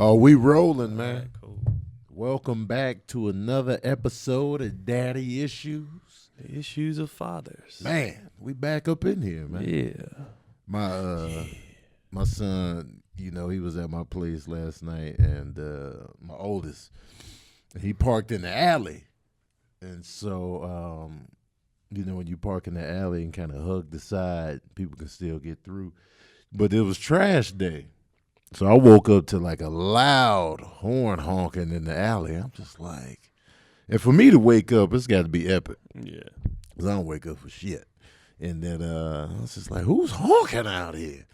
Oh, we rolling, man. All right, cool. Welcome back to another episode of Daddy Issues. The issues of fathers. Man, we back up in here, man. Yeah. My son, he was at my place last night, and my oldest, he parked in the alley. And so, when you park in the alley and kind of hug the side, people can still get through. But it was trash day. So I woke up to like a loud horn honking in the alley. I'm just like, and for me to wake up, it's got to be epic. Yeah. Because I don't wake up for shit. And then I was just like, who's honking out here?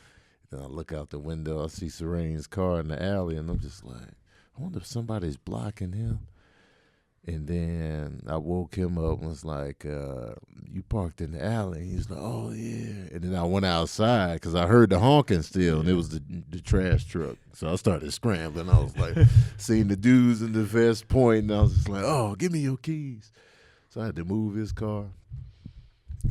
Then I look out the window, I see Serene's car in the alley, and I'm just like, I wonder if somebody's blocking him. And then I woke him up and was like, you parked in the alley. And he was like, oh, yeah. And then I went outside because I heard the honking still, and it was the trash truck. So I started scrambling. I was like, seeing the dudes in the vest pointing. I was just like, oh, give me your keys. So I had to move his car.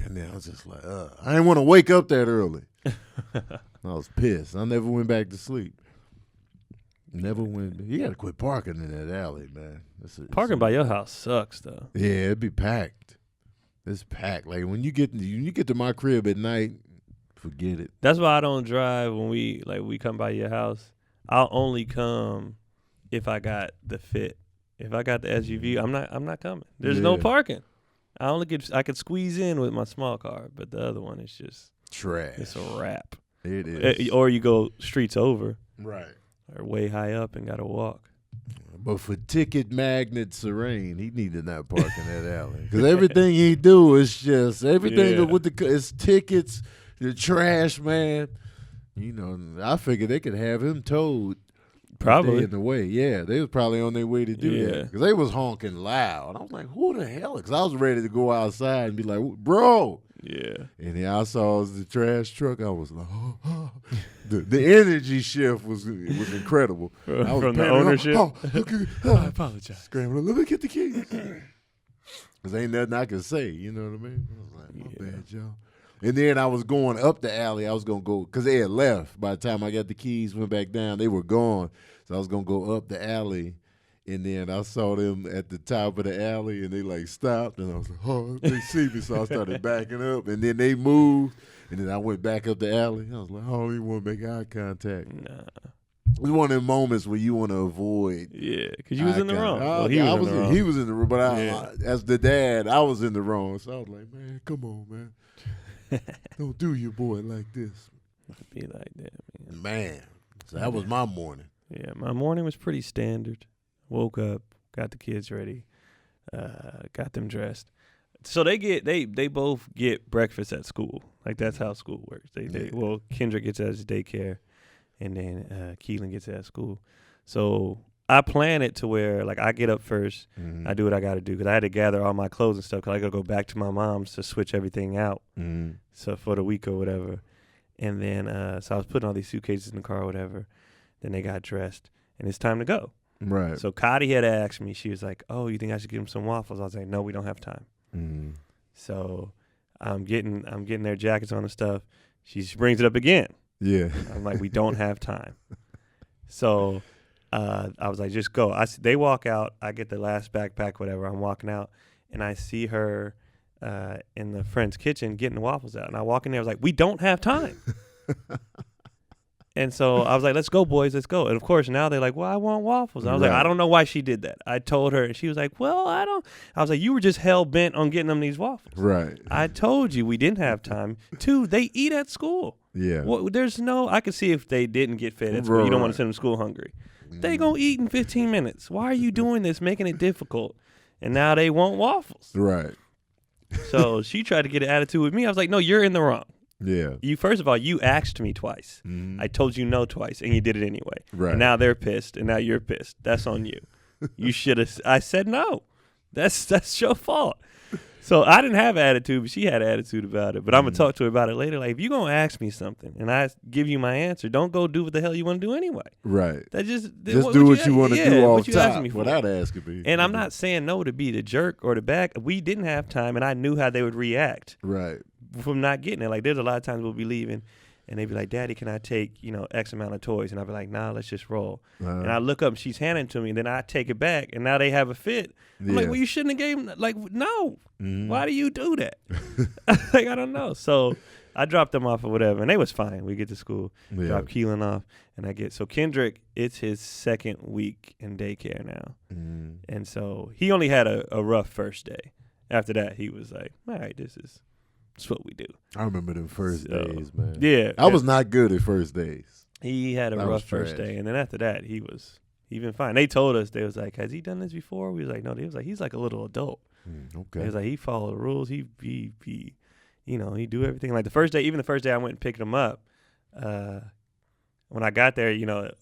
And then I was just like, I didn't want to wake up that early. I was pissed. I never went back to sleep. Never went. You got to quit parking in that alley, man. Parking by your house sucks, though. Yeah, it'd be packed. It's packed. Like when you get to my crib at night, forget it. That's why I don't drive when we come by your house. I'll only come if I got the fit. If I got the SUV, I'm not coming. There's no parking. I could squeeze in with my small car, but the other one is just trash. It's a wrap. It is. Or you go streets over. Right. Or way high up and gotta walk. But for ticket magnet Serene, he need to not park in that alley because everything he do is just everything with it's tickets, the trash, man. I figured they could have him towed. Probably in the way, yeah. They was probably on their way to do that because they was honking loud. I was like, "Who the hell?" Because I was ready to go outside and be like, "Bro." Yeah. And then I saw the trash truck. I was like, oh. The energy shift was incredible. From the ownership? I apologize. Scrambling. Let me get the keys. Because ain't nothing I can say. You know what I mean? I was like, my bad, y'all. And then I was going up the alley. I was going to go, because they had left. By the time I got the keys, went back down, they were gone. So I was going to go up the alley. And then I saw them at the top of the alley, and they, stopped. And I was like, oh, they see me. So I started backing up. And then they moved. And then I went back up the alley. I was like, I don't even want to make eye contact. Nah. It was one of them moments where you want to avoid. Yeah, because you was in the wrong. He was in the wrong. But as the dad, I was in the wrong. So I was like, man, come on, man. Don't do your boy like this. Be like that, man. Man. So that was my morning. Yeah, my morning was pretty standard. Woke up, got the kids ready, got them dressed. So they both get breakfast at school. Like that's how school works. Kendra gets it at his daycare, and then Keelan gets it at school. So I plan it to where I get up first, I do what I got to do because I had to gather all my clothes and stuff because I got to go back to my mom's to switch everything out. So for the week or whatever, and then so I was putting all these suitcases in the car or whatever. Then they got dressed, and it's time to go. Right. So Cotty had asked me. She was like, "Oh, you think I should give them some waffles?" I was like, "No, we don't have time." So I'm getting their jackets on and stuff. She brings it up again. Yeah. I'm like, "We don't have time." So I was like, "Just go." They walk out. I get the last backpack, whatever. I'm walking out, and I see her in the friend's kitchen getting the waffles out. And I walk in there. I was like, "We don't have time." And so I was like, let's go, boys, let's go. And, of course, now they're like, well, I want waffles. And I was like, I don't know why she did that. I told her, and she was like, well, I was like, you were just hell-bent on getting them these waffles. Right. I told you we didn't have time. 2, they eat at school. Yeah. Well, I could see if they didn't get fed at school. You don't want to send them to school hungry. They going to eat in 15 minutes. Why are you doing this, making it difficult? And now they want waffles. Right. So she tried to get an attitude with me. I was like, no, you're in the wrong. Yeah. First of all, you asked me twice. I told you no twice, and you did it anyway. Right. And now they're pissed, and now you're pissed. That's on you. You should have. I said no. That's your fault. So I didn't have an attitude, but she had an attitude about it. But I'm gonna talk to her about it later. Like, if you're gonna ask me something and I give you my answer, don't go do what the hell you want to do anyway. Right. Just do what you want to do off top without asking me. And I'm not saying no to be the jerk or the back. We didn't have time, and I knew how they would react. Right. From not getting it. Like, there's a lot of times we'll be leaving, and they'd be like, Daddy, can I take, X amount of toys? And I'd be like, nah, let's just roll. And I look up and she's handing it to me, and then I take it back, and now they have a fit. I'm like, well, you shouldn't have gave them, like, no. Why do you do that? Like, I don't know. So I dropped them off or whatever, and they was fine. We get to school, drop Keelan off, and so Kendrick, it's his second week in daycare now. And so he only had a rough first day. After that, he was like, all right, this is what we do. I remember them first days, man. Yeah. I was not good at first days. He had a rough first day, and then after that, he was even fine. They told us, they was like, has he done this before? We was like, no. They was like, he's like a little adult. Okay. He was like, he followed the rules. He he do everything. Like the first day I went and picked him up, when I got there,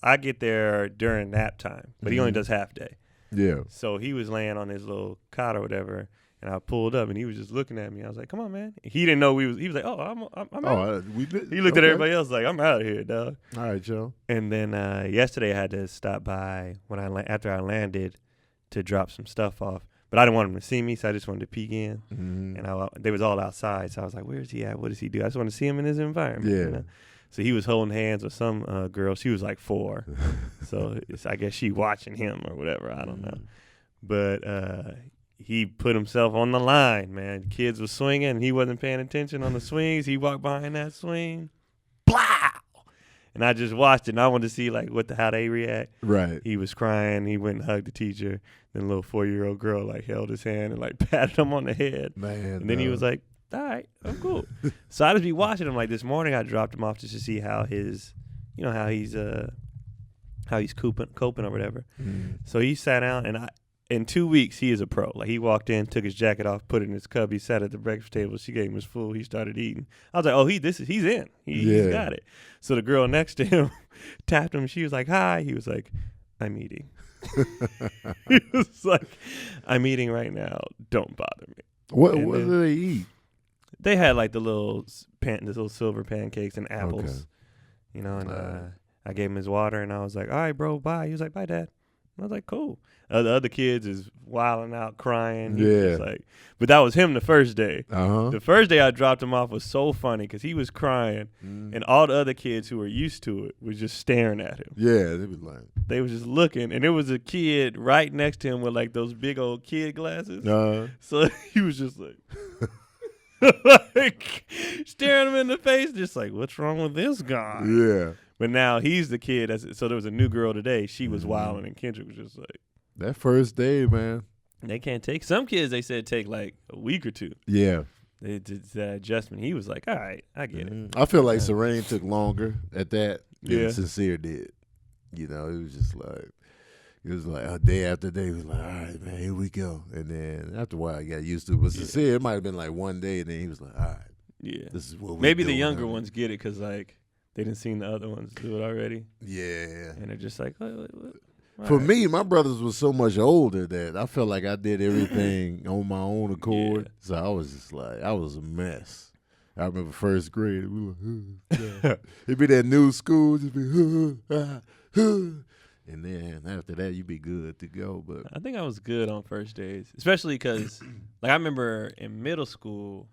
I get there during nap time, but he only does half day. Yeah. So he was laying on his little cot or whatever, and I pulled up, and he was just looking at me. I was like, "Come on, man." He didn't know he was like, "Oh, I'm out." He looked at everybody else like, "I'm out of here, dog." All right, Joe. And then yesterday I had to stop by after I landed to drop some stuff off. But I didn't want him to see me, so I just wanted to peek in. And they was all outside, so I was like, where is he at? What does he do? I just want to see him in his environment. Yeah. So he was holding hands with some girl. She was like 4. So I guess she watching him or whatever. I don't know. But he put himself on the line, man. Kids was swinging, and he wasn't paying attention on the swings. He walked behind that swing. Blah! And I just watched it, and I wanted to see like how they react. Right. He was crying. He went and hugged the teacher. Then a little 4-year-old girl like held his hand and like patted him on the head. Man. And then he was like, all right, I'm cool. So I just be watching him. Like this morning, I dropped him off just to see how his, how he's coping or whatever. So he sat down, and in 2 weeks, he is a pro. Like he walked in, took his jacket off, put it in his cubby, sat at the breakfast table. She gave him his food. He started eating. I was like, oh, he's in. He's got it. So the girl next to him tapped him. She was like, hi. He was like, I'm eating. He was like, I'm eating right now. Don't bother me. What do they eat? They had like the little silver pancakes and apples, Okay. And I gave him his water, and I was like, all right, bro, bye. He was like, bye, Dad. I was like, cool. The other kids is wilding out, crying. But that was him the first day. The first day I dropped him off was so funny because he was crying, and all the other kids who were used to it was just staring at him. Yeah, they was just looking, and there was a kid right next to him with like those big old kid glasses. So he was just like, like staring him in the face, just like, what's wrong with this guy? Yeah. But now he's the kid. So there was a new girl today. She was wilding, and Kendrick was just like, that first day, man. They can't take some kids. They said take like a week or 2. Yeah, it's that adjustment. He was like, all right, I get it. I feel like Serene took longer at that than Yeah. Sincere did. It was like a day after day. He was like, all right, man, here we go. And then after a while, I got used to it. But Sincere, it might have been like one day, and then he was like, all right, this is what we Maybe the doing younger now. ones get it because like they didn't seen the other ones do it already, Yeah. and they're just like, what? For me, my brothers was so much older that I felt like I did everything on my own accord. Yeah. So I was just like, I was a mess. I remember first grade, we were it'd be that new school, just be and then after that, you'd be good to go. But I think I was good on first days, especially because like I remember in middle school,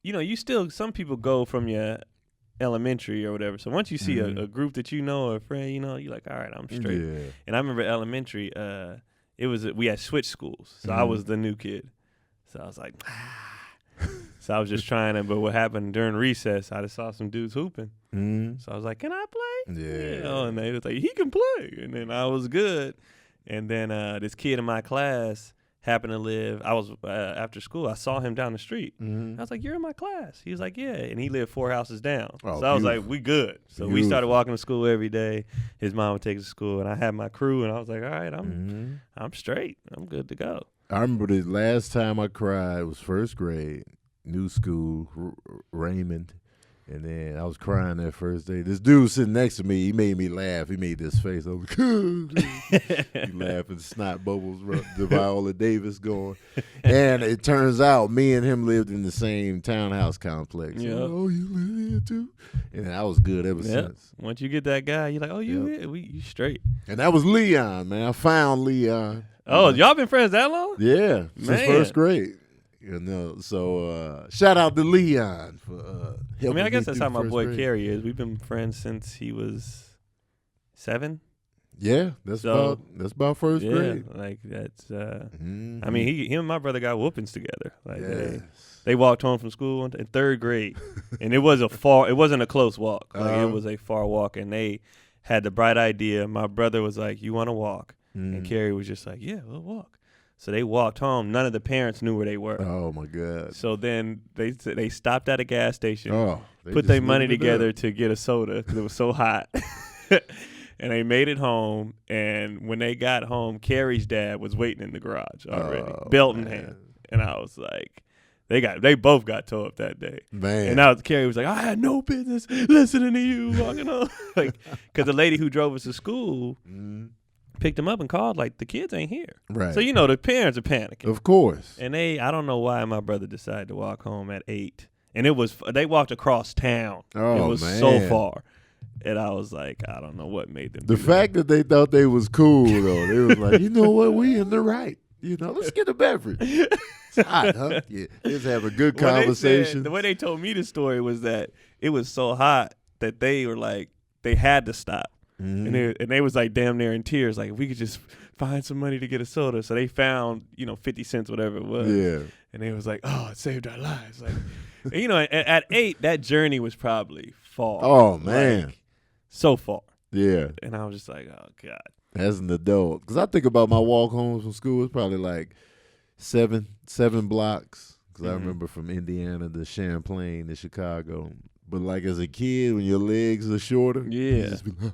you still, some people go from your elementary or whatever. So once you see a group that or a friend, you're like, all right, I'm straight. yeah, And I remember elementary, we had switched schools. So I was the new kid. So I was like, So I was just trying to, but what happened during recess, I just saw some dudes hooping. So I was like, can I play? yeah, And they was like, he can play. And then I was good. And then this kid in my class happened to live, I was, after school, I saw him down the street. I was like, you're in my class. He was like, yeah. And he lived 4 houses down. Oh, so I was like, we good. So we started Beautiful. walking to school every day. His mom would take us to school, and I had my crew, and I was like, all right, I'm straight. I'm good to go. I remember the last time I cried was first grade, new school, Raymond. And then I was crying that first day. This dude sitting next to me, he made me laugh. He made this face. I was like, he laughing, snot bubbles, the Viola Davis going. And it turns out me and him lived in the same townhouse complex. Yeah. Oh, you live here too? And I was good ever since. Once you get that guy, you're like, oh, you straight. And that was Leon, man. I found Leon. Oh, y'all been friends that long? Yeah, since Man. first grade. You know, so shout out to Leon for I helping mean, I guess me that's through how my first boy grade. Carrie is. We've been friends since he was 7. Yeah, that's about first yeah, grade. like that's. Mhm. I mean, him and my brother got whoopings together. Like Yes. they walked home from school in 3rd grade, and it wasn't a close walk. Like it was a far walk, and they had the bright idea. My brother was like, "You want to walk?" And Carrie was just like, "Yeah, we'll walk." So they walked home. None of the parents knew where they were. Oh my God. So then they stopped at a gas station, They put just their money living it together up. to get a soda because it was so hot. And they made it home. And when they got home, Carrie's dad was waiting in the garage already, belt in hand. And I was like, they both got towed up that day. Man. And now Carrie was like, I had no business listening to you walking on. Like, because the lady who drove us to school picked him up and called, like, the kids ain't here. Right. So, you know, the parents are panicking. Of course. And I don't know why my brother decided to walk home at 8. And they walked across town. Oh, it was man. so far. And I was like, I don't know what made them The do fact that they thought they was cool, though, they was like, you know what, we in the right. You know, let's get a beverage. It's hot, huh? Yeah, let's have a good conversation. The way they told me the story was that it was so hot that they were like, they had to stop. And they was like damn near in tears, like, if we could just find some money to get a soda. So they found, 50 cents, whatever it was. Yeah. And they was like, oh, it saved our lives. Like, and, at 8, that journey was probably far. Oh, man. Like, so far. Yeah. And I was just like, oh, God. As an adult. Because I think about my walk home from school, it's probably like seven blocks. Because I remember from Indiana to Champlain to Chicago. But like as a kid, when your legs are shorter, you Yeah. just be like,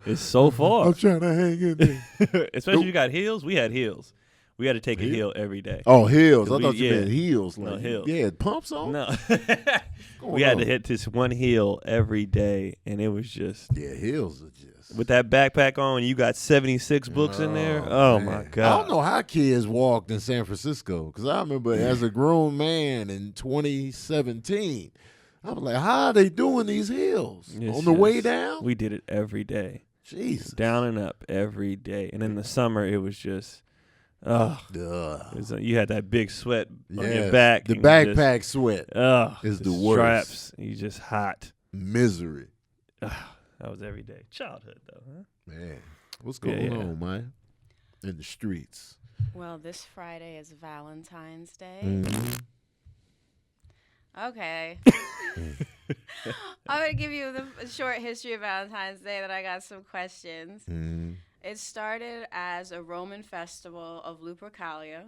It's so far. I'm trying to hang in there. Especially if you got heels. We had heels. We had to take a heel every day. Oh, heels. I 'Cause thought you meant heels. No, Like, heels. Yeah, pumps on? No. Going We had on? to hit this one heel every day, and it was just Yeah, heels are just. with that backpack on. You got 76 books in there. Oh man. my I God! don't know how kids walked in San Francisco because I remember as a grown man in 2017, I was like, how are they doing these hills It's on the way just- down? We did it every day, Jesus. down and up every day. And in the summer, it was just, oh, you had that big sweat on your Yes, back. the and you backpack sweat is the worst. Straps, you just hot. misery. That was every day. Childhood, though, huh? Man, what's going Yeah. on, man? In the streets. Well, this Friday is Valentine's Day. Mhm. Okay. I'm going to give you the short history of Valentine's Day, then I got some questions. Mhm. It started as a Roman festival of Lupercalia.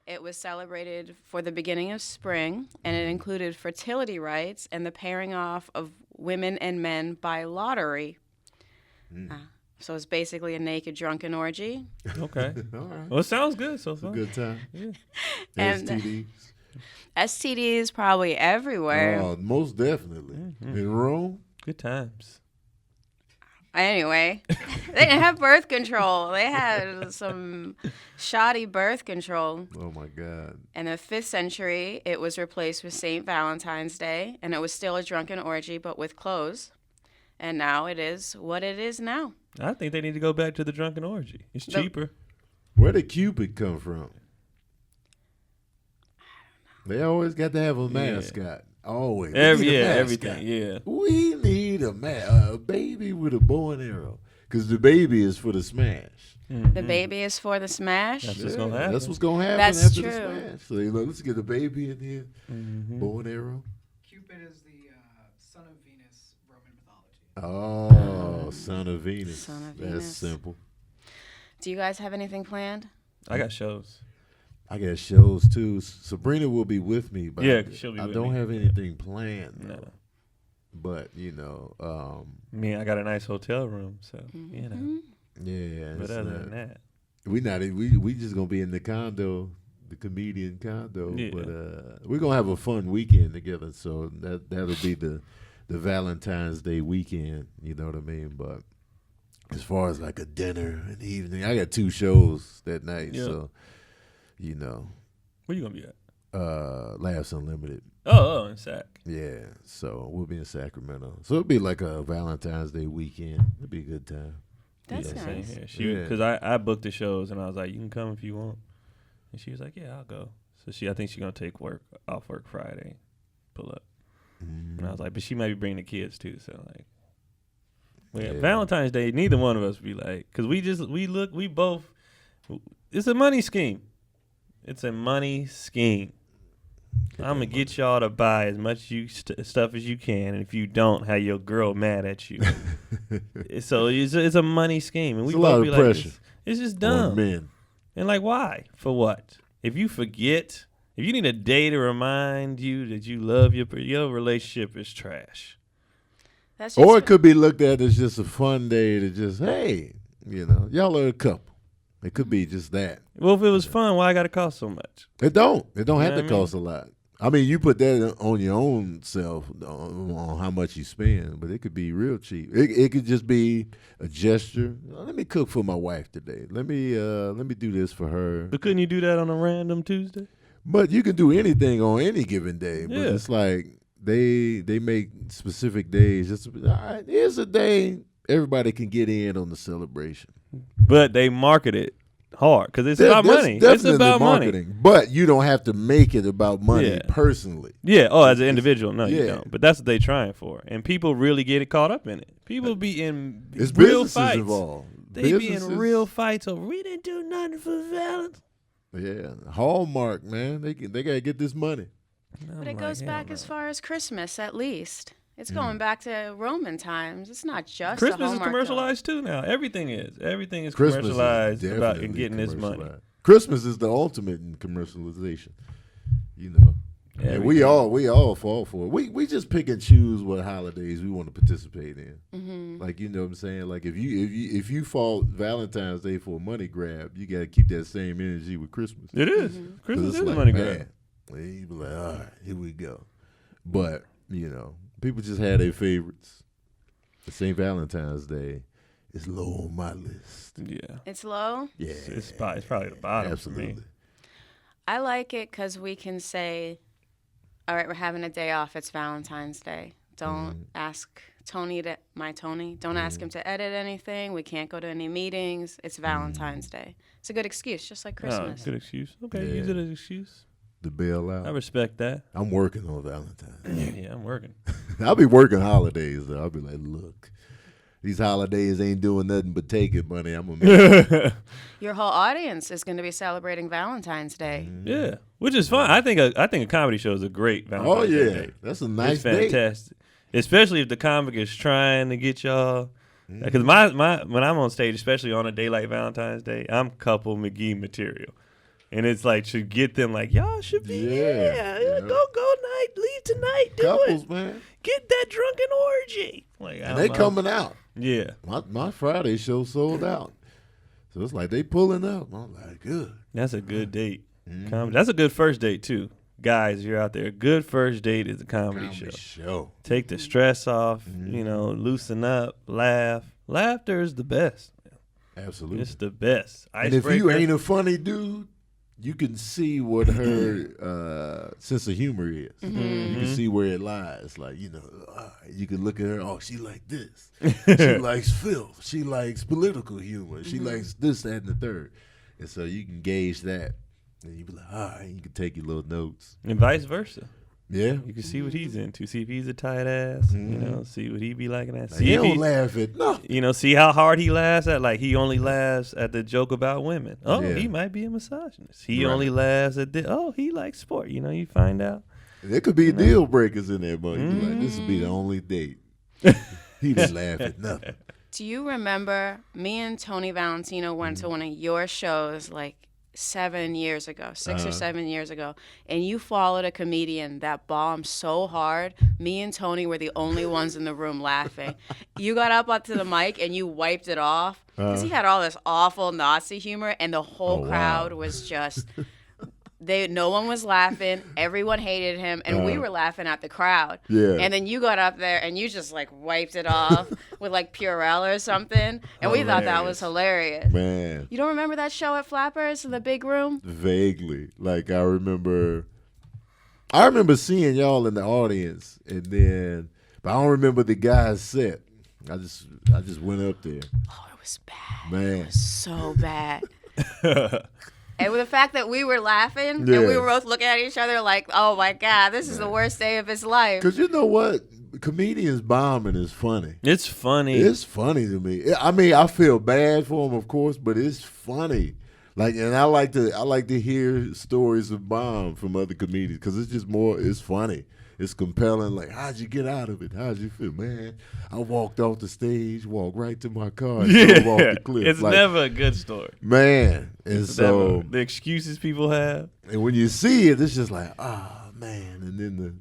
It was celebrated for the beginning of spring, and it included fertility rites and the pairing off of women and men by lottery. So it's basically a naked drunken orgy. Okay. All right. Well, it sounds good so It's a far. good time. Yeah. And- STDs. STDs probably everywhere. Oh, most definitely. In Rome? Good times. Anyway, they didn't have birth control. They had some shoddy birth control. Oh, my God. In the 5th century, it was replaced with St. Valentine's Day, and it was still a drunken orgy, but with clothes. And now it is what it is now. I think they need to go back to the drunken orgy. It's cheaper. Where did Cupid come from? They always got to have a mascot. Always. We need a mascot. Everything. Yeah. We need a baby with a bow and arrow. Because the baby is for the smash. The baby is for the smash. That's what's gonna happen. That's what's going to happen That's after true. the smash. So, let's get a baby in here. Bow and arrow. Cupid is the son of Venus, Roman mythology. Oh, son of Venus. Son of That's Venus. simple. Do you guys have anything planned? I got shows. I got shows too. Sabrina will be with me, but Yeah, she'll be I with don't me. have anything planned. No. Though. But I got a nice hotel room, so you know. yeah. But it's other not- than that, we just gonna be in the condo, the comedian condo. Yeah. But we're gonna have a fun weekend together. So that'll be the Valentine's Day weekend. You know what I mean? But as far as like a dinner and evening, I got 2 shows that night. Yeah. So you know, where you gonna be at? Laughs Unlimited. Oh, in Sac. Yeah, so we'll be in Sacramento. So it'll be like a Valentine's Day weekend. It'll be a good time. That's Yeah, nice. same here. Because I booked the shows and I was like, you can come if you want, and she was like, yeah, I'll go. So I think she's gonna take off work Friday, pull up. And I was like, but she might be bringing the kids too. So like, Valentine's Day, neither one of us be like, because we both. It's a money scheme. It's a money scheme. I'm gonna get y'all to buy as much stuff as you can, and if you don't, have your girl mad at you. So it's a money scheme, and It's we a lot both of be like, pressure it's just on dumb. men. And like, why? For what? If you forget, if you need a day to remind you that you love your relationship is trash. That's just Or it could be looked at as just a fun day to just, hey, y'all are a couple. It could be just that. Well, if it was fun, why got to cost so much? It don't have know to what I cost a lot. I mean, you put that on your own self on how much you spend, but it could be real cheap. It could just be a gesture. Let me cook for my wife today. Let me do this for her. But couldn't you do that on a random Tuesday? But you can do anything on any given day. But Yeah. it's like they make specific days. Just all right, here's a day everybody can get in on the celebration. But they market it hard because it's about That's money. It's definitely about marketing. money. But you don't have to make it about money Yeah. personally. Yeah. Oh, as an individual, no, you Yeah. don't. But that's what they trying for, and people really get caught up in it. People be in It's real businesses fights. involved. They be Businesses- in real fights over we didn't do nothing for Valentine's. Yeah, Hallmark, man. They gotta get this money. But it goes back as far as Christmas, at least. It's going back to Roman times. It's not just a Christmas is Hallmark commercialized too now. Everything is Christmas commercialized is about definitely getting this money. commercialized. Christmas is the ultimate in commercialization. And we all fall for it. We just pick and choose what holidays we want to participate in. Mm-hmm. Like, you know what I'm saying? Like if you fault Valentine's Day for a money grab, you got to keep that same energy with Christmas. It is. 'Cause Christmas it's is a like, money man, grab. you be like, all right, here we go. But people just had their favorites. St. Valentine's Day is low on my list. Yeah. It's low. Yeah, It's probably the bottom absolutely. for me. I like it because we can say, all right, we're having a day off. It's Valentine's Day. Don't ask Tony Don't ask him to edit anything. We can't go to any meetings. It's Valentine's Day. It's a good excuse, just like Christmas. Oh, good excuse. Okay, Yeah. use it as an excuse. The bail I out. respect that. I'm working on Valentine's. Yeah, I'm working. I'll be working holidays though. I'll be like, look, these holidays ain't doing nothing but taking money. I'm gonna make Your whole audience is going to be celebrating Valentine's Day. Yeah, which is fun. I think a comedy show is a great Valentine's Oh Day yeah, date. that's a It's nice date. fantastic, especially if the comic is trying to get y'all. Because my when I'm on stage, especially on a day like Valentine's Day, I'm couple McGee material, and it's like to get them like y'all should be Yeah. go night, leave tonight, do Couples, it, man, get that drunken orgy. Like and they coming out. Yeah, My Friday show sold out, so it's like they pulling up. I'm like, good. that's a good date. Comedy. That's a good first date too. Guys, you're out there. A good first date is a comedy show. Take the stress off, loosen up, laugh. Laughter is the best. Absolutely. It's the best. And if you ain't a funny dude, you can see what her sense of humor is. You can see where it lies. Like, you can look at her, oh, she like this. She likes filth. She likes political humor. She likes this, that, and the third. And so you can gauge that. And you be like, all right, you can take your little notes. And vice versa. Yeah. You can see what he's into. See if he's a tight ass. See what he be liking at. Like, See he if don't laugh at nothing. see how hard he laughs at. Like he only laughs at the joke about women. Oh, Yeah. he might be a misogynist. He Right. only laughs at the. Oh, he likes sport. You find out. There could be deal breakers in there, but you be like, this will be the only date. He didn't laugh at nothing. Do you remember me and Tony Valentino went to one of your shows like 7 years ago, 6 or 7 years ago, and you followed a comedian that bombed so hard. Me and Tony were the only ones in the room laughing. You got up onto the mic and you wiped it off because he had all this awful Nazi humor, and the whole crowd was just. No one was laughing. Everyone hated him, and we were laughing at the crowd. Yeah. And then you got up there and you just like wiped it off with like Purell or something, and we thought that was hilarious. Man. You don't remember that show at Flappers in the big room? Vaguely. Like I remember seeing y'all in the audience, and then but I don't remember the guy's set. I just went up there. Oh, it was bad. Man. It was so bad. And with the fact that we were laughing and Yeah. we were both looking at each other like, oh my God, this is the worst day of his life. Because you know what? Comedians bombing is funny. It's funny. It's funny to me. I mean, I feel bad for them, of course, but it's funny. Like, and I like to hear stories of bomb from other comedians because it's just more. It's funny. It's compelling. Like, how'd you get out of it? How'd you feel, man? I walked off the stage, walked right to my car, and drove off the cliff. It's like, never a good story. man. And It's so, never, the excuses people have. and when you see it, it's just like, man. And then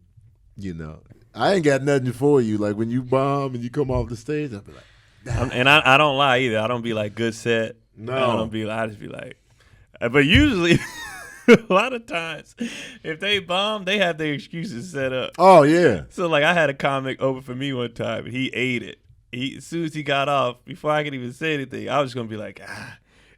I ain't got nothing for you. Like when you bomb and you come off the stage, I'll be like, And I don't lie either. I don't be like good set. No. I just be like, but usually, a lot of times, if they bomb, they have their excuses set up. oh yeah. So like, I had a comic over for me one time, and he ate it. As soon as he got off, before I could even say anything, I was just gonna be like,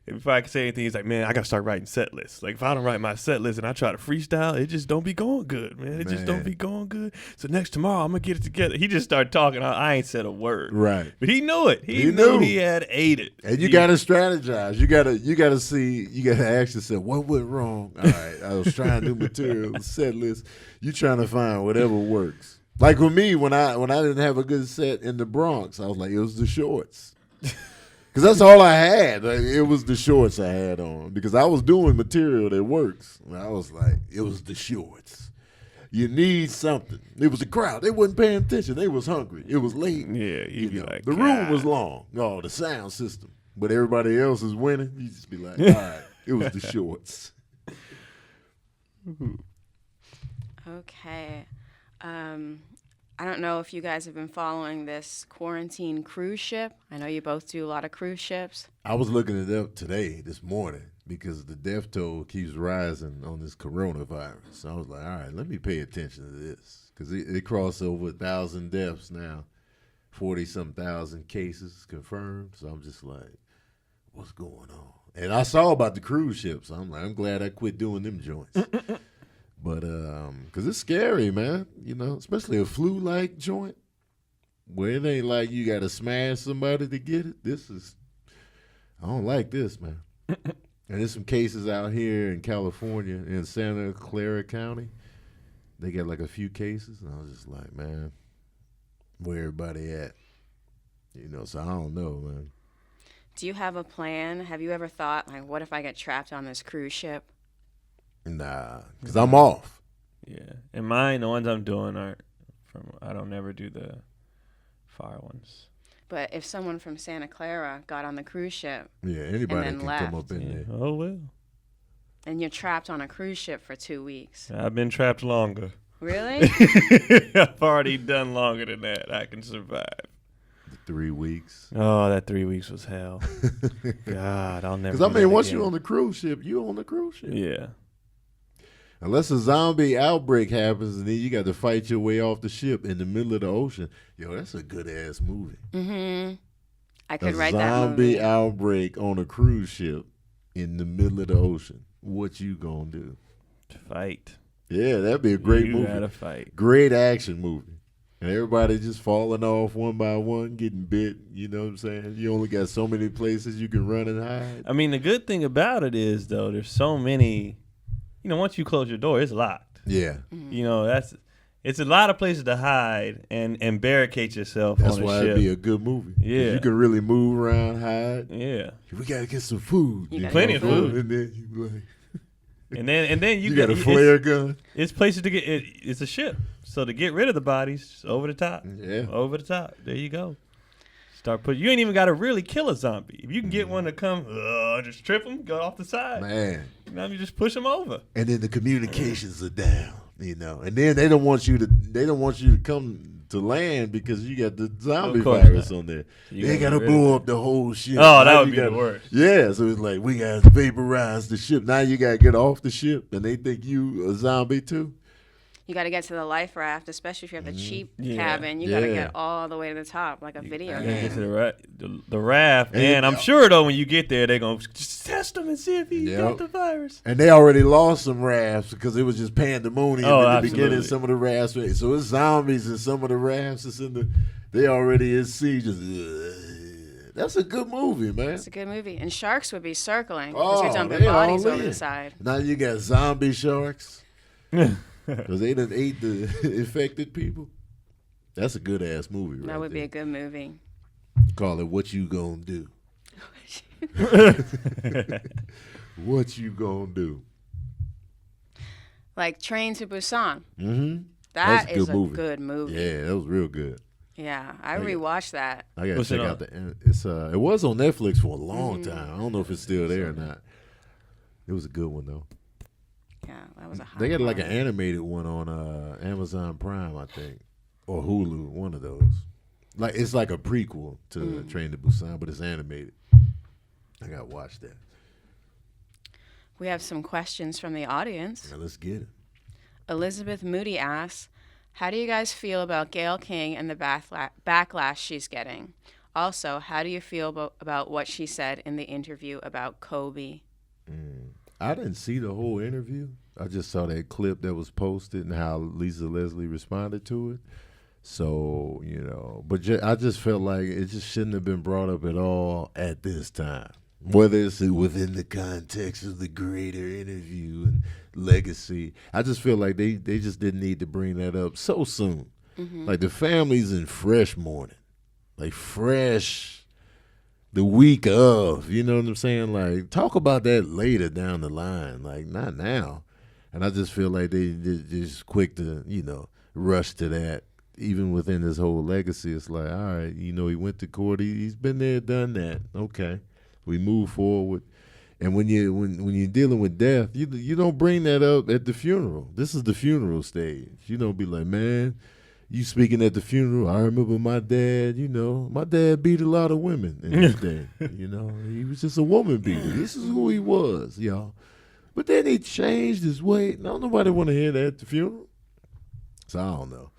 And before I could say anything, he's like, man, I gotta start writing set lists. Like if I don't write my set list and I try to freestyle, it just don't be going good, man. It just don't be going good. So tomorrow I'm gonna get it together. He just started talking. I ain't said a word. Right. But he knew it. He knew. knew he had ate it. And you gotta strategize. You gotta see. You gotta ask yourself, what went wrong? All right, I was trying new material, set list. You trying to find whatever works. Like with me, when I didn't have a good set in the Bronx, I was like, it was the shorts. Because that's all I had. Like, it was the shorts I had on. Because I was doing material that works. And I was like, it was the shorts. You need something. It was a crowd. They wasn't paying attention. They was hungry. It was late. Yeah, you'd be like, the room was long. Oh, the sound system. But everybody else is winning. You just be like, all right, it was the shorts. Okay. I don't know if you guys have been following this quarantine cruise ship. I know you both do a lot of cruise ships. I was looking it up this morning, because the death toll keeps rising on this coronavirus. So I was like, all right, let me pay attention to this. Because it crossed over 1,000 deaths now, 40-some thousand cases confirmed. So I'm just like, what's going on? And I saw about the cruise ships. So I'm like, I'm glad I quit doing them joints. But, because it's scary, man, especially a flu-like joint where it ain't like you got to smash somebody to get it. I don't like this, man. And there's some cases out here in California, in Santa Clara County. They got like a few cases, and I was just like, man, where everybody at? So I don't know, man. Do you have a plan? Have you ever thought, like, what if I get trapped on this cruise ship? Nah, because I'm off. Yeah. And mine, the ones I'm doing aren't I don't never do the fire ones. But if someone from Santa Clara got on the cruise ship, Yeah, anybody then can left. come up in there. Oh, well. and you're trapped on a cruise ship for 2 weeks. I've been trapped longer. Really? I've already done longer than that. I can survive. 3 weeks. Oh, that 3 weeks was hell. God, I'll never. Because, do that once again. you're on the cruise ship, you're on the cruise ship. Yeah. Unless a zombie outbreak happens and then you got to fight your way off the ship in the middle of the ocean. Yo, that's a good-ass movie. Mm-hmm. I could A write that zombie movie. outbreak on a cruise ship in the middle of the ocean. What you gonna do? Fight. Yeah, that'd be a great you movie. gotta fight. Great action movie. And everybody just falling off one by one, getting bit. You know what I'm saying? You only got so many places you can run and hide. I mean, the good thing about it is, though, there's so many. Once you close your door, it's locked. Yeah. It's a lot of places to hide and barricade yourself That's on a why ship. it'd be a good movie. 'Cause Yeah. you can really move around, hide. Yeah. We got to get some food. You gotta Plenty get of food. And then you like, And then you got a flare gun. It's places to get. It's a ship, so to get rid of the bodies, just over the top. Yeah. Over the top. There you go. Start putting. You ain't even got to really kill a zombie. If you can get one to come, just trip them, go off the side. Man. You just push them over. And then the communications are down, And then they don't want you to come to land because you got the zombie Of course virus not. on there. You They gotta got to get rid of blow up the whole ship. Oh, that Now would you be the gotta- worst. Yeah, so it's like we got to vaporize the ship. Now you got to get off the ship, and they think you a zombie too. You got to get to the life raft, especially if you have the cheap Yeah. cabin. You got to Yeah. get all the way to the top, like a video You gotta get game. to the raft, And and you- I'm sure though when you get there, they're gonna just test him and see if he Yep. got the virus. And they already lost some rafts because it was just pandemonium Oh, in the absolutely. beginning. Some of the rafts, so it's zombies in some of the rafts. They already at sea, just That's a good movie, man. It's a good movie. And sharks would be circling Oh, because you're dumping they bodies all over in. the side. Now you got zombie sharks because they done ate the infected people. That's a good ass movie, right? That would be there. a good movie. Call it What You Gonna Do. What you gonna do? Like Train to Busan. Mm-hmm. That That's a is good movie. a good movie. Yeah, that was real good. Yeah, I Like it. rewatched that. I gotta What's it check on? out it was on Netflix for a long time. I don't know if it's still there or not. It was a good one though. Yeah, that was a hot They got like one. an animated one on Amazon Prime, I think, or Hulu, one of those. Like it's like a prequel to Train to Busan, but it's animated. I gotta watch that. We have some questions from the audience. Now let's get it. Elizabeth Moody asks, how do you guys feel about Gayle King and the backlash she's getting? Also, how do you feel about what she said in the interview about Kobe? I didn't see the whole interview. I just saw that clip that was posted and how Lisa Leslie responded to it. So, but I just felt like it just shouldn't have been brought up at all at this time. Whether it's within the context of the greater interview and legacy, I just feel like they just didn't need to bring that up so soon. Like the family's in fresh mourning, like fresh the week of, you know what I'm saying? Like talk about that later down the line, like not now. And I just feel like they just quick to, rush to that. Even within his whole legacy, it's like, all right, he went to court, he's been there, done that. Okay. We move forward, and when you're dealing with death, you don't bring that up at the funeral. This is the funeral stage. You don't be like, man, you speaking at the funeral. I remember my dad. My dad beat a lot of women in his day. He was just a woman beater. This is who he was, y'all. But then he changed his way. Now nobody want to hear that at the funeral. So I don't know.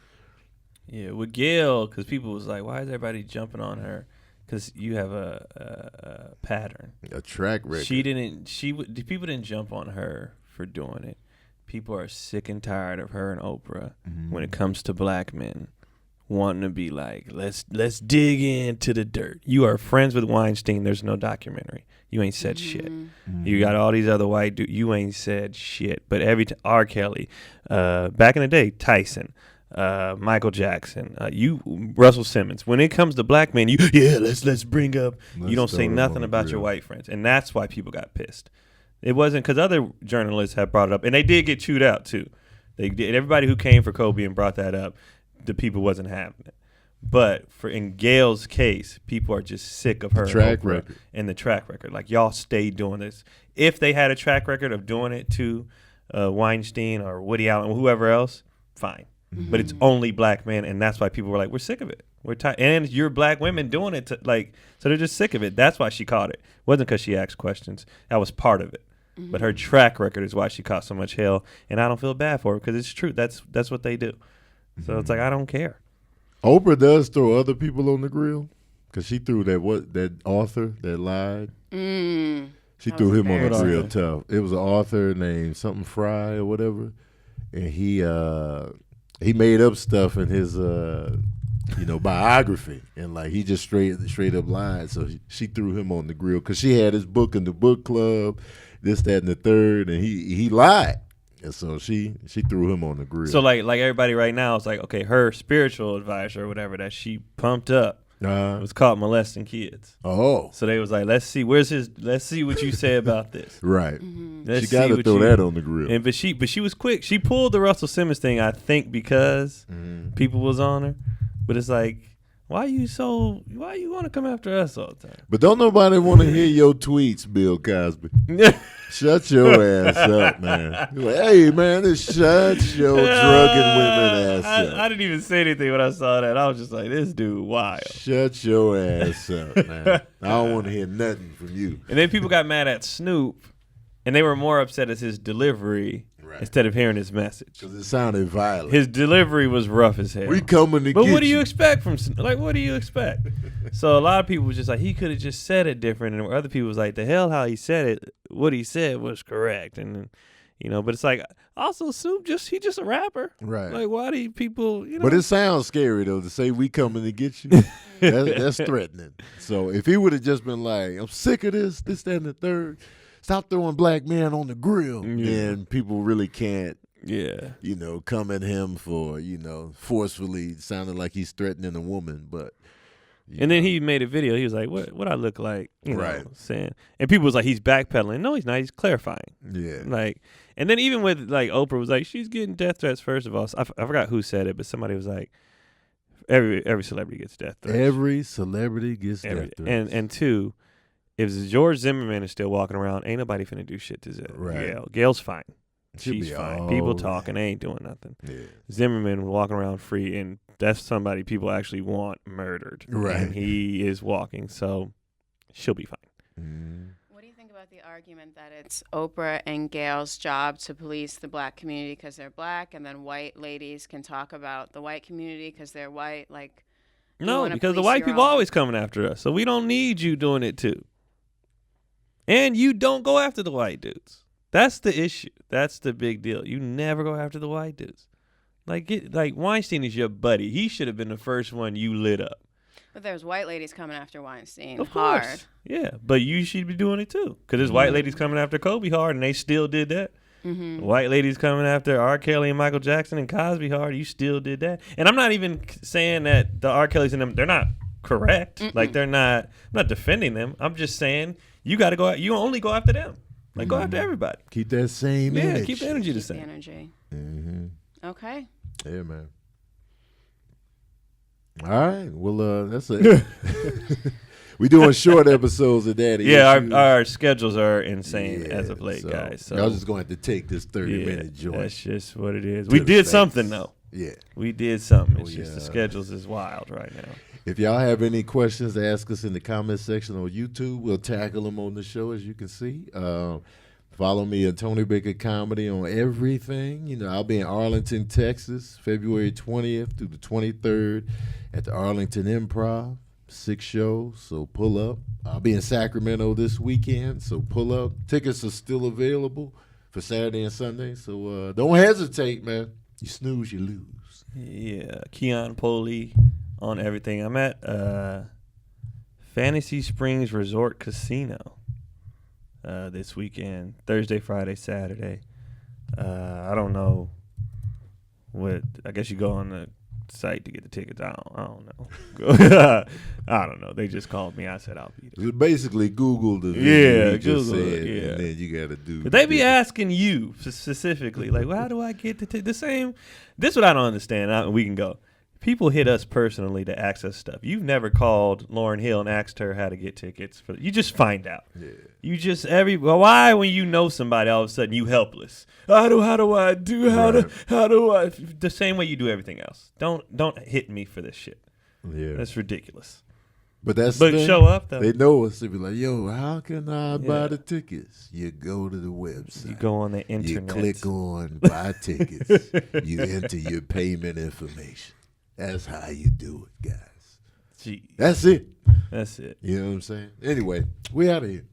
Yeah, with Gayle, because people was like, why is everybody jumping on her? Because you have a pattern. A track record. People didn't jump on her for doing it. People are sick and tired of her and Oprah when it comes to black men wanting to be like, let's dig into the dirt. You are friends with Weinstein. There's no documentary. You ain't said shit. You got all these other white dudes. You ain't said shit. But R. Kelly, back in the day, Tyson, Michael Jackson, Russell Simmons. When it comes to black men, let's bring up. You don't say nothing about your white friends, and that's why people got pissed. It wasn't because other journalists have brought it up, and they did get chewed out too. They did. Everybody who came for Kobe and brought that up, the people wasn't having it. But in Gayle's case, people are just sick of her track record and the track record. Like y'all stay doing this. If they had a track record of doing it to Weinstein or Woody Allen or whoever else, fine. But it's only black men, and that's why people were like, we're sick of it. We're tired. And you're black women doing it. So they're just sick of it. That's why she caught it. It wasn't because she asked questions. That was part of it. But her track record is why she caught so much hell, and I don't feel bad for her because it's true. That's what they do. So it's like, I don't care. Oprah does throw other people on the grill because she threw that author that lied. She threw him on the grill tough. It was an author named something Fry or whatever, and he made up stuff in his biography, and like he just straight up lied. So she threw him on the grill because she had his book in the book club, this, that, and the third, and he lied. And so she threw him on the grill. So like everybody right now is like, okay, her spiritual advisor or whatever that she pumped up was caught molesting kids. Oh. So they was like, let's see what you say about this. Right. Let's she got to throw that on the grill. But she was quick. She pulled the Russell Simmons thing, I think, because people was on her. But it's like, why you want to come after us all the time? But don't nobody want to hear your tweets, Bill Cosby. Shut your ass up, man. You're like, hey, man, shut your drugging women ass up. I didn't even say anything when I saw that. I was just like, this dude wild. Shut your ass up, man. I don't want to hear nothing from you. And then people got mad at Snoop, and they were more upset at his delivery instead of hearing his message. Because it sounded violent. His delivery was rough as hell. We coming to But get what do you expect from Snoop? Like, what do you expect? So a lot of people was just like, he could have just said it different. And other people was like, the hell how he said it, what he said was correct. And You know, but it's like also Snoop he just a rapper. Right. Like why do people, But it sounds scary though to say we coming to get you. That's threatening. So if he would have just been like, I'm sick of this, that, and the third, stop throwing black men on the grill, then people really can't, come at him for, forcefully sounding like he's threatening a woman. But and then he made a video. He was like, "What I look like?" Right. Saying, and people was like, "He's backpedaling." No, he's not. He's clarifying. Yeah. Like, and then even with like Oprah was like, she's getting death threats. First of all, I forgot who said it, but somebody was like, every celebrity gets death threats. Every celebrity gets death threats. And two, if George Zimmerman is still walking around, ain't nobody finna do shit to Gail. Gail's fine. She's fine. People talking, they ain't doing nothing. Yeah. Zimmerman walking around free, and that's somebody people actually want murdered. Right. And he is walking, so she'll be fine. Mm. What do you think about the argument that it's Oprah and Gail's job to police the black community because they're black, and then white ladies can talk about the white community because they're white? Like, no, because the white people always coming after us, so we don't need you doing it too. And you don't go after the white dudes. That's the issue. That's the big deal. You never go after the white dudes. Like Weinstein is your buddy. He should have been the first one you lit up. But there's white ladies coming after Weinstein Of hard. course. Yeah, but you should be doing it too. Because there's white ladies coming after Kobe hard, and they still did that. Mm-hmm. White ladies coming after R. Kelly and Michael Jackson and Cosby hard, you still did that. And I'm not even saying that the R. Kellys and them, they're not correct. Mm-mm. Like I'm not defending them. I'm just saying you got to go. You only go after them. Like go after everybody. Keep that same energy. Keep the energy the Keep same. the energy. Mm-hmm. Okay. Yeah, man. All right. Well, that's it. We doing short episodes of that. Yeah, our schedules are insane as of late, guys. So I was just going to have to take this 30-minute joint. That's just what it is. We did something though. Yeah. We did something. It's just the schedules is wild right now. If y'all have any questions, ask us in the comment section on YouTube. We'll tackle them on the show, as you can see. Follow me at Tony Baker Comedy on everything. I'll be in Arlington, Texas, February 20th through the 23rd at the Arlington Improv. 6 shows, so pull up. I'll be in Sacramento this weekend, so pull up. Tickets are still available for Saturday and Sunday, so don't hesitate, man. You snooze, you lose. Yeah, Keon Poley on everything. I'm at Fantasy Springs Resort Casino this weekend, Thursday, Friday, Saturday. I don't know what. I guess you go on the site to get the tickets. I don't know. I don't know. They just called me. I said I'll be there. You basically Google the video you just Google said, it, and then you got to do. But they be asking you specifically, like, well, how do I get the same? This is what I don't understand. We can go. People hit us personally to access stuff. You've never called Lauryn Hill and asked her how to get tickets. You just find out. Yeah. You just why when you know somebody all of a sudden you helpless? How do I the same way you do everything else. Don't hit me for this shit. Yeah, that's ridiculous. But show up though. They know us. They be like, yo, how can I buy the tickets? You go to the website. You go on the internet. You click on buy tickets. You enter your payment information. That's how you do it, guys. Jeez. That's it. That's it. You know what I'm saying? Anyway, we out of here.